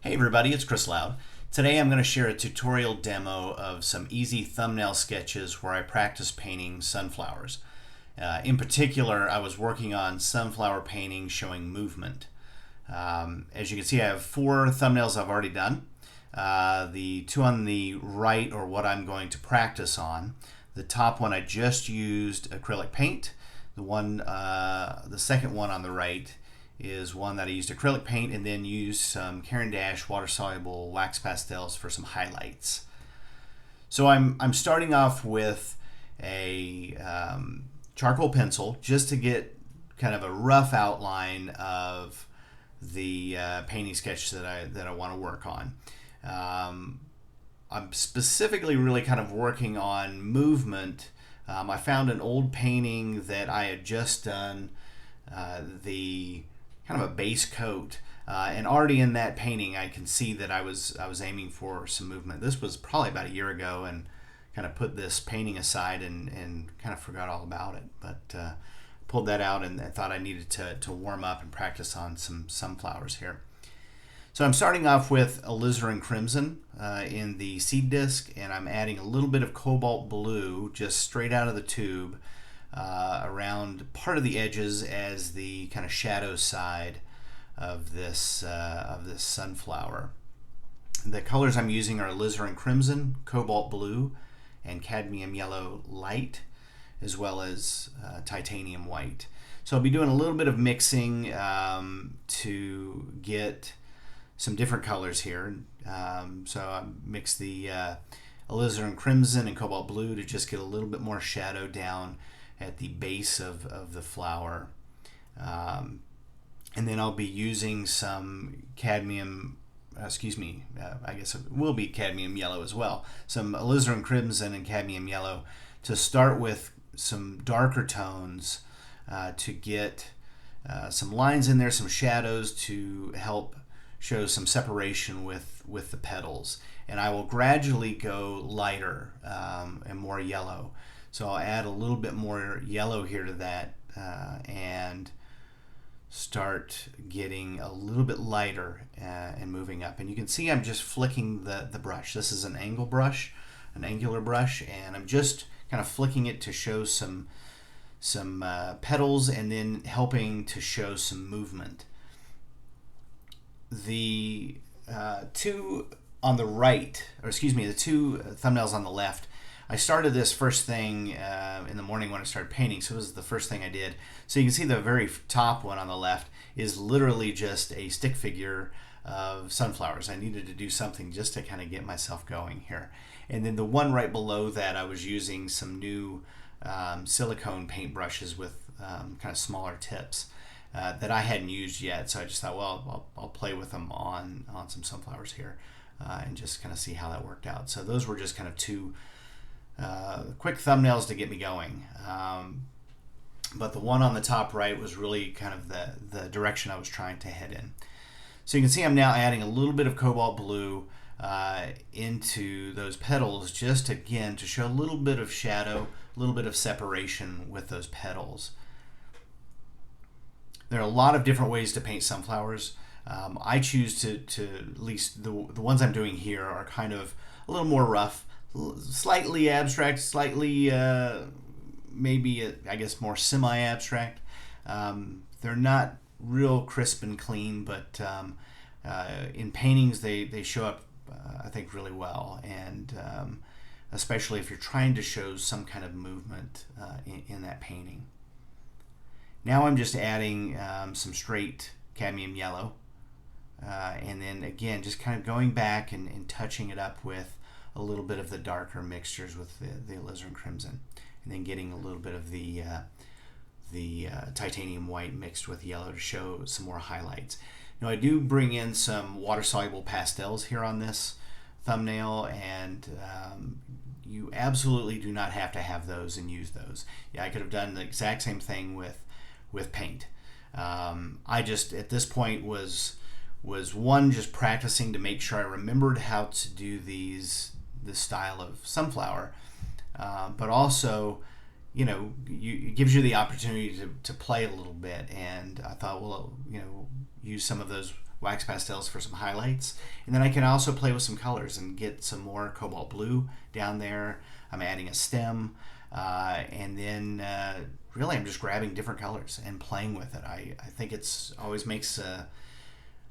Hey everybody, it's Chris Loud. Today I'm going to share a tutorial demo of some easy thumbnail sketches where I practice painting sunflowers. In particular, I was working on sunflower painting showing movement. As you can see, I have 4 thumbnails I've already done. The 2 on the right are what I'm going to practice on. The top one I just used acrylic paint. The second one on the right is one that I used acrylic paint and then used some Caran d'Ache water-soluble wax pastels for some highlights. So I'm starting off with a charcoal pencil just to get kind of a rough outline of the painting sketch that I want to work on. I'm specifically really kind of working on movement. I found an old painting that I had just done the kind of a base coat, and already in that painting I can see that I was aiming for some movement. This was probably about a year ago, and kind of put this painting aside and kind of forgot all about it, but pulled that out and I thought I needed to warm up and practice on some sunflowers here. So I'm starting off with alizarin crimson in the seed disc, and I'm adding a little bit of cobalt blue just straight out of the tube around part of the edges as the kind of shadow side of this sunflower. The colors I'm using are alizarin crimson, cobalt blue, and cadmium yellow light, as well as titanium white. So I'll be doing a little bit of mixing to get some different colors here. So I mix the alizarin crimson and cobalt blue to just get a little bit more shadow down at the base of the flower. And then I'll be using some cadmium, I guess it will be cadmium yellow as well. Some alizarin crimson and cadmium yellow to start with some darker tones to get some lines in there, some shadows to help show some separation with the petals. And I will gradually go lighter and more yellow. So I'll add a little bit more yellow here to that and start getting a little bit lighter and moving up. And you can see I'm just flicking the brush. This is an angular brush, and I'm just kind of flicking it to show some petals and then helping to show some movement. The two on the right, the 2 thumbnails on the left, I started this first thing in the morning when I started painting, so it was the first thing I did. So you can see the very top one on the left is literally just a stick figure of sunflowers. I needed to do something just to kind of get myself going here. And then the one right below that, I was using some new silicone paint brushes with kind of smaller tips that I hadn't used yet. So I just thought, well, I'll play with them on some sunflowers here and just kind of see how that worked out. So those were just kind of 2 quick thumbnails to get me going. But the one on the top right was really kind of the direction I was trying to head in. So you can see I'm now adding a little bit of cobalt blue into those petals, just again to show a little bit of shadow, a little bit of separation with those petals. There are a lot of different ways to paint sunflowers. I choose to at least the ones I'm doing here are kind of a little more rough, slightly abstract, slightly maybe I guess more semi-abstract. They're not real crisp and clean, but in paintings they show up I think really well, and especially if you're trying to show some kind of movement in that painting. Now I'm just adding some straight cadmium yellow, and then again just kind of going back and touching it up with a little bit of the darker mixtures with the alizarin crimson, and then getting a little bit of the titanium white mixed with yellow to show some more highlights. Now I do bring in some water-soluble pastels here on this thumbnail, and you absolutely do not have to have those and use those. Yeah, I could have done the exact same thing with paint. I just at this point was just practicing to make sure I remembered how to do this style of sunflower, but also it gives you the opportunity to play a little bit. And I thought, well, use some of those wax pastels for some highlights. And then I can also play with some colors and get some more cobalt blue down there. I'm adding a stem, and then really I'm just grabbing different colors and playing with it. I think it's always makes a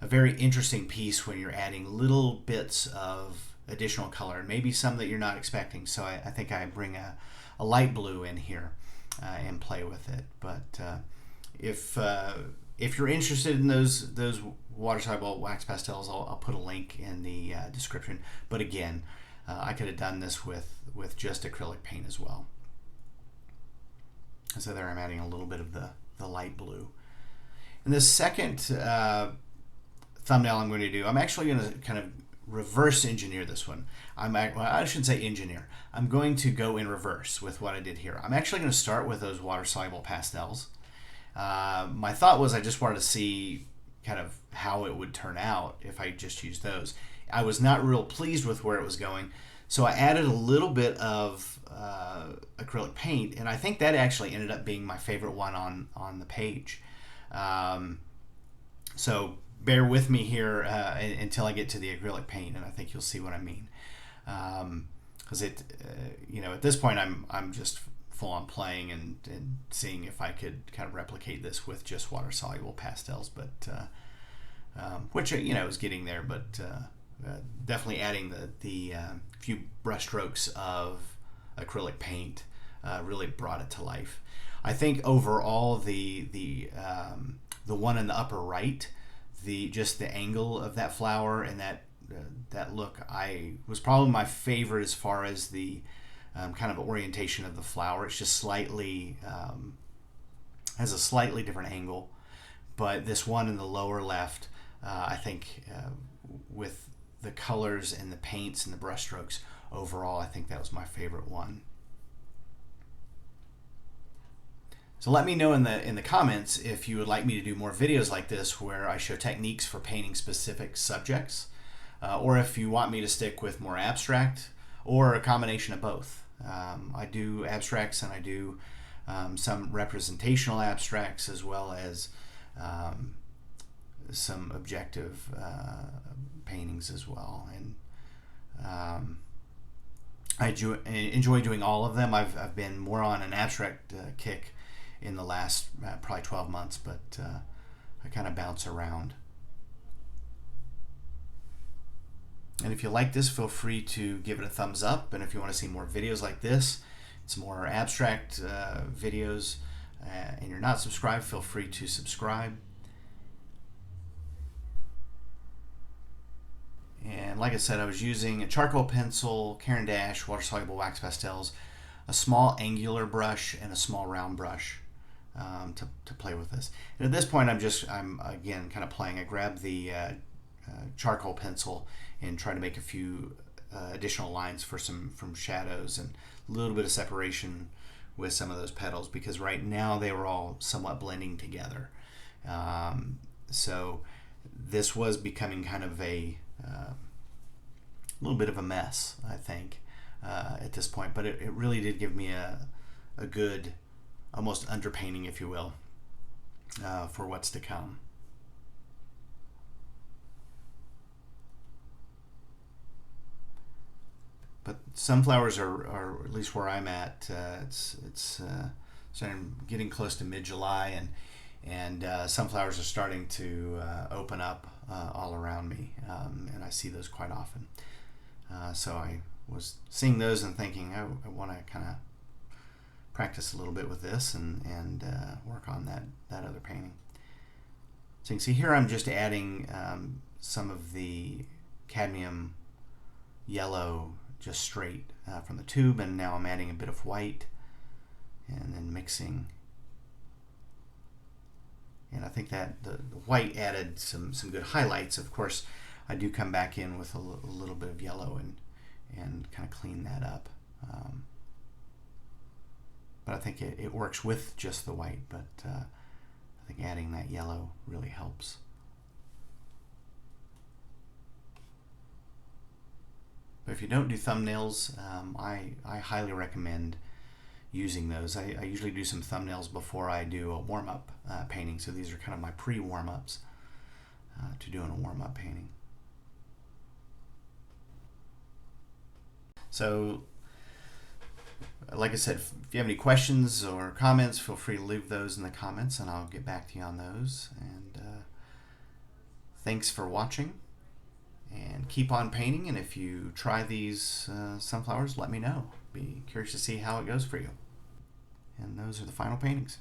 very interesting piece when you're adding little bits of additional color, maybe some that you're not expecting. So I think I bring a light blue in here and play with it. But if you're interested in those water-soluble wax pastels, I'll put a link in the description. But again, I could have done this with just acrylic paint as well. So there I'm adding a little bit of the light blue. And the second thumbnail I'm going to do, I'm actually going to kind of reverse engineer this one. Well, I shouldn't say engineer. I'm going to go in reverse with what I did here. I'm actually going to start with those water-soluble pastels. My thought was I just wanted to see kind of how it would turn out if I just used those. I was not real pleased with where it was going, so I added a little bit of acrylic paint, and I think that actually ended up being my favorite one on the page. So bear with me here until I get to the acrylic paint, and I think you'll see what I mean. Because at this point I'm just full on playing and seeing if I could kind of replicate this with just water soluble pastels, but which is getting there, but definitely adding the few brush strokes of acrylic paint really brought it to life. I think overall the one in the upper right, just the angle of that flower and that look, was probably my favorite as far as the kind of orientation of the flower. It's just slightly has a slightly different angle, but this one in the lower left, I think with the colors and the paints and the brush strokes overall, I think that was my favorite one. So let me know in the comments if you would like me to do more videos like this where I show techniques for painting specific subjects, or if you want me to stick with more abstract, or a combination of both. I do abstracts and I do some representational abstracts, as well as some objective paintings as well. And I enjoy doing all of them. I've been more on an abstract kick in the last probably 12 months, but I kind of bounce around. And if you like this, feel free to give it a thumbs up. And if you want to see more videos like this, it's more abstract videos, and you're not subscribed, feel free to subscribe. And like I said, I was using a charcoal pencil, Caran d'Ache, water-soluble wax pastels, a small angular brush, and a small round brush to play with this. And at this point, I'm again kind of playing. I grab the charcoal pencil and try to make a few additional lines from shadows and a little bit of separation with some of those petals, because right now they were all somewhat blending together. So this was becoming kind of a little bit of a mess, I think, at this point, but it really did give me a good, almost underpainting, if you will, for what's to come. But sunflowers are at least where I'm at. It's starting getting close to mid-July, and sunflowers are starting to open up all around me, and I see those quite often. So I was seeing those and thinking I want to kind of practice a little bit with this and work on that other painting. So you can see here I'm just adding some of the cadmium yellow just straight from the tube, and now I'm adding a bit of white and then mixing. And I think that the white added some good highlights. Of course, I do come back in with a little bit of yellow and kind of clean that up. But I think it works with just the white, but I think adding that yellow really helps. But if you don't do thumbnails, I highly recommend using those. I usually do some thumbnails before I do a warm-up painting, so these are kind of my pre-warm-ups. to doing a warm-up painting. So, like I said, if you have any questions or comments, feel free to leave those in the comments and I'll get back to you on those. And thanks for watching, and keep on painting. And if you try these sunflowers, let me know. Be curious to see how it goes for you. And those are the final paintings.